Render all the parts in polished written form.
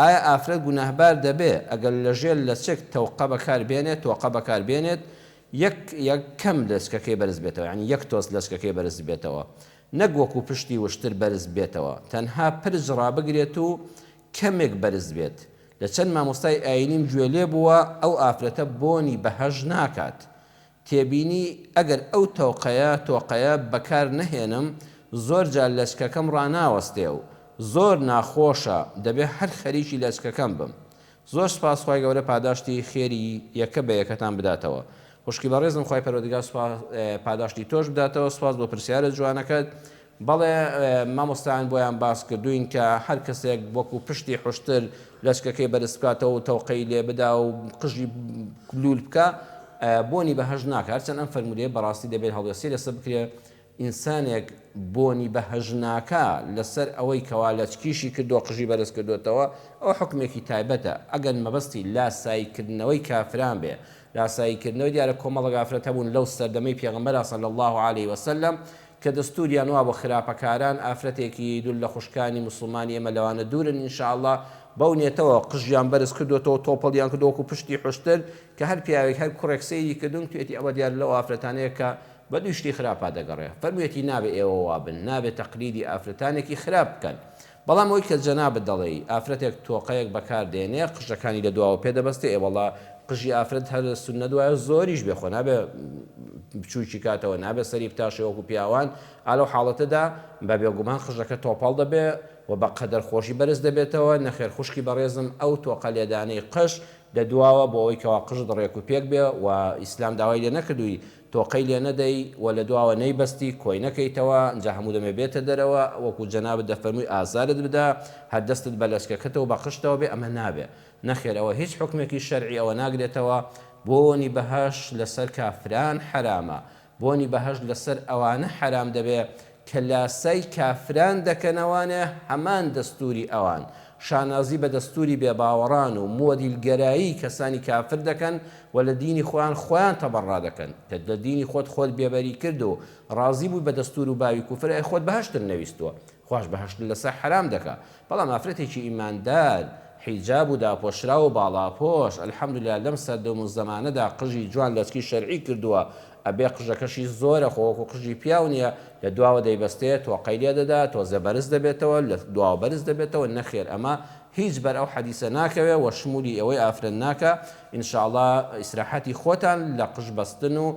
ئایا ئافرەت گوناهبار دەبێ ئەگەر لەژێر لە چێک تەوقە بەکاربێنێت تۆقە بەکاربێنێت یەک کەم لەسکەکەی بەرز بێتەوە، یعنی یەک تۆز لەسکەکەی بەرز بێتەوە، نەک وەکو پشتی وشتر بەرز بێتەوە، تەنها پرز ڕابگرێت و کەمێک بەرز بێت. لە چەند مامۆستای ئاینیم گوێ لێ بووە ئەو ئافرەتە بۆنی بەهەژ ناکات. تێبینی ئەگەر ئەو تۆقەیە بەکار نەهێنم زۆر جار لەچکەکەم ڕناوەستێ و زۆر ناخۆشە، دەبێت هەر خەریکی لەچکەکەم بم. زۆر سپاس خی گەورە پاداشتی خێری یەکە بە یەکەتان بداتەوە. خوشکی بە ڕێزم خی پەروەردگار پاداشتی تۆش بداتەوە. سپاس بۆ پرسیارە جوانەکەت. بەڵێ مامۆستایان بۆیان باس کردوین کە هەر کەسێک وەکو پشتی حشتر لەچکەکەی بەرز بکاتەوە و تەوقەی لێ بدا و قژی لول بکە بۆنی بەهەژ ناکات. هەرچەند ئەم فەرموودەیە بەڕاستی دەبێت هەڵوێستی لەسەر بکرێ ئینسانێک بۆنی بەهەژ ناکا لەسەر ئەوەی کەوا لەچکیشی کردو قژی بەرز کردوێتەوە ئەو حکمێکی تایبەتە. ئەگەر مەبەستی لاساییکردنەوەی کافران بێ، لاساییکردنەوەی دیارە کۆمەڵە ئافرەت هەبوون لەو سەردەمەی پێغەمبەر صلی الله عليه وسلم کە دەستوریان وا بۆ خراپەکاران ئافرەتێکی دوول لە خوشکانی مسلمانی ئێمە لەوانە دوورن ئینشاءالله بەو نێتەوە قژیان بەرز کردوێتەوە تۆپەڵیان کردووەکو پشتی حشتر کە هەر پیاوێک هەر کوڕێک سەیری کردوون توێتی ئەوە دیار لەو ئافرەتانەیە کە بە دوو شتی خراپا دەگەڕێ. فەرموویەتی نابێ ئێوە وابن، نابێت تەقلیدی ئافرەتانێکی خراپ بکەن. بەڵام ئەوەی کە جەنابەت دەڵێ ئافرەتێک تۆقەیەک بەکاردێنێ قژەکانی لە دواوە پێدەبەستێ وەڵا قژی ئافرەت هەر سونە دوایە زۆریش بێخۆ نابێ بچووکی کاتەوە نابێت سەری بتاشەوەکو پیاوان ئالەو حاڵەتەدا بە بێگومان قژەکە تۆپەڵ دەبێ و بە قەدەر خۆشی بەرز دەبێتەوە. نەخێر خوشکی بەڕێزم ئەو تۆقە لێدانەی قش دەدواوە بۆ ئەوەی کەوا قژ دڕێک و پێک بێ و ئیسلام داوای لێ نەکردووی تۆقەی لێ نەدەی و لە دواوە نەیبەستی کۆی نەکەیتەوە ئەنجا هەموو دەمێ بێتە دەرەوە وەکو جەنابەت دەفەرمووی ئازارت بدا هەر دەستت بە لەشکەکەتەوە بە قشتەوە بێ ئەمە نابێ. نەخێر ئەوە هیچ حکمێکی شەرعی ئەوە ناگرێتەوە. بۆنی بەهەش لەسەر کافران حرامە، بۆنی بەهەش لەسەر ئەوانە حرام دەبێ کە لاسای کافران دەکەنەوانێ هەمان دەستوری ئەوان شانازی بە دەستوری بێباوەڕان و مۆدیلگەرایی کەسانی کافر دەکەن و لە دینی خۆیان تەبەڕا دەکەن کە لە دینی خۆت بێبەری کرد و ڕازی بووی بە دەستور و باوی کوفر ئەی خۆت بەهەشتر نەویستووە خۆش بەهەشت لەسەر حرام دەکا. بەڵام ئافرەتێکی ئیماندار حیجاب و داپۆشرا و باڵاپۆش ئەلحەمدولیا لەم سەردەم و زەمانەدا قژی جوان لەچکی شەرعی کردووە ئەبێ قژەکەشی زۆرە خۆوەکو قژی پیاو نییە لە دواوە دەیبەستێت تۆقەی لێ دەدات تۆزە بەرز دەبێتەوە لە دواوە بەرز دەبێتەوە. نەخێر ئەمە هیچ بەر ئەو حەدیسە ناکەوێ و شمولی ئەوەی ئافرەت ناکە. ئینشاءالله ئیسراحەتی خۆتان لە قژ بەستن و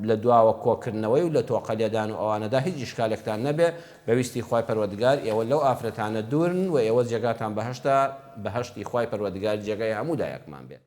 لە دواوە کۆکردنەوەی و لە تۆقە لێدان و ئەوانەدا هیچ ئیشکالێکتان نەبێ. بەویستی خوای پەروەردگار ئێوە لەو ئافرەتانە دوورن و ئێوە جێگاتان بەهەشتا بەهەشتی خوای پەروەردگار جێگای هەموو دایەکمان بێت.